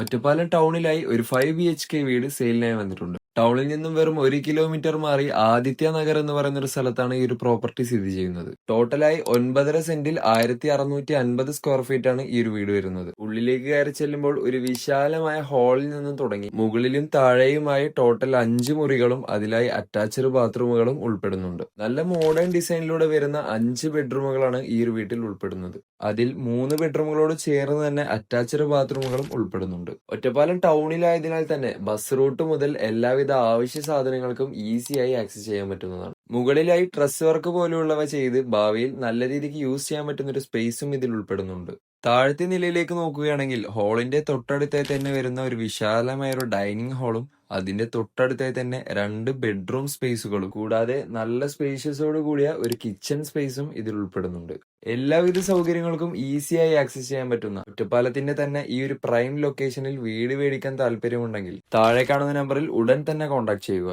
ഒറ്റപ്പാലം ടൗണിലായി ഒരു 5 BHK വീട് സെയിലിനായി വന്നിട്ടുണ്ട്. ടൗണിൽ നിന്നും വെറും 1 കിലോമീറ്റർ മാറി ആദിത്യ നഗർ എന്ന് പറയുന്ന ഒരു സ്ഥലത്താണ് ഈ ഒരു പ്രോപ്പർട്ടി സ്ഥിതി ചെയ്യുന്നത്. ടോട്ടലായി 9.5 സെന്റിൽ 1650 സ്ക്വയർ ഫീറ്റ് ആണ് ഈ ഒരു വീട് വരുന്നത്. ഉള്ളിലേക്ക് കയറി ചെല്ലുമ്പോൾ ഒരു വിശാലമായ ഹാളിൽ നിന്നും തുടങ്ങി മുകളിലും താഴെയുമായി ടോട്ടൽ 5 മുറികളും അതിലായി അറ്റാച്ച്ഡ് ബാത്റൂമുകളും ഉൾപ്പെടുന്നുണ്ട്. നല്ല മോഡേൺ ഡിസൈനിലൂടെ വരുന്ന 5 ബെഡ്റൂമുകളാണ് ഈ ഒരു വീട്ടിൽ ഉൾപ്പെടുന്നത്. അതിൽ 3 ബെഡ്റൂമുകളോട് ചേർന്ന് തന്നെ അറ്റാച്ച്ഡ് ബാത്റൂമുകളും ഉൾപ്പെടുന്നുണ്ട്. ഒറ്റപ്പാലം ടൗണിലായതിനാൽ തന്നെ ബസ് റൂട്ട് മുതൽ എല്ലാവിധ ആവശ്യ സാധനങ്ങൾക്കും ഈസിയായി ആക്സസ് ചെയ്യാൻ പറ്റുന്നതാണ്. മുകളിലായി ട്രസ് വർക്ക് പോലെയുള്ളവ ചെയ്ത് ഭാവിയിൽ നല്ല രീതിക്ക് യൂസ് ചെയ്യാൻ പറ്റുന്ന ഒരു സ്പേസും ഇതിൽ ഉൾപ്പെടുന്നുണ്ട്. താഴത്തെ നിലയിലേക്ക് നോക്കുകയാണെങ്കിൽ ഹാളിന്റെ തൊട്ടടുത്തായി തന്നെ വരുന്ന ഒരു വിശാലമായ ഒരു ഡൈനിങ് ഹാളും അതിന്റെ തൊട്ടടുത്തായി തന്നെ 2 ബെഡ്റൂം സ്പേസുകളും കൂടാതെ നല്ല സ്പേഷ്യസോട് കൂടിയ ഒരു കിച്ചൺ സ്പേസും ഇതിൽ ഉൾപ്പെടുന്നുണ്ട്. എല്ലാവിധ സൗകര്യങ്ങൾക്കും ഈസിയായി ആക്സസ് ചെയ്യാൻ പറ്റുന്ന ഒറ്റപ്പാലത്തിന്റെ തന്നെ ഈ ഒരു പ്രൈം ലൊക്കേഷനിൽ വീട് മേടിക്കാൻ താല്പര്യമുണ്ടെങ്കിൽ താഴെ കാണുന്ന നമ്പറിൽ ഉടൻ തന്നെ കോൺടാക്ട് ചെയ്യുക.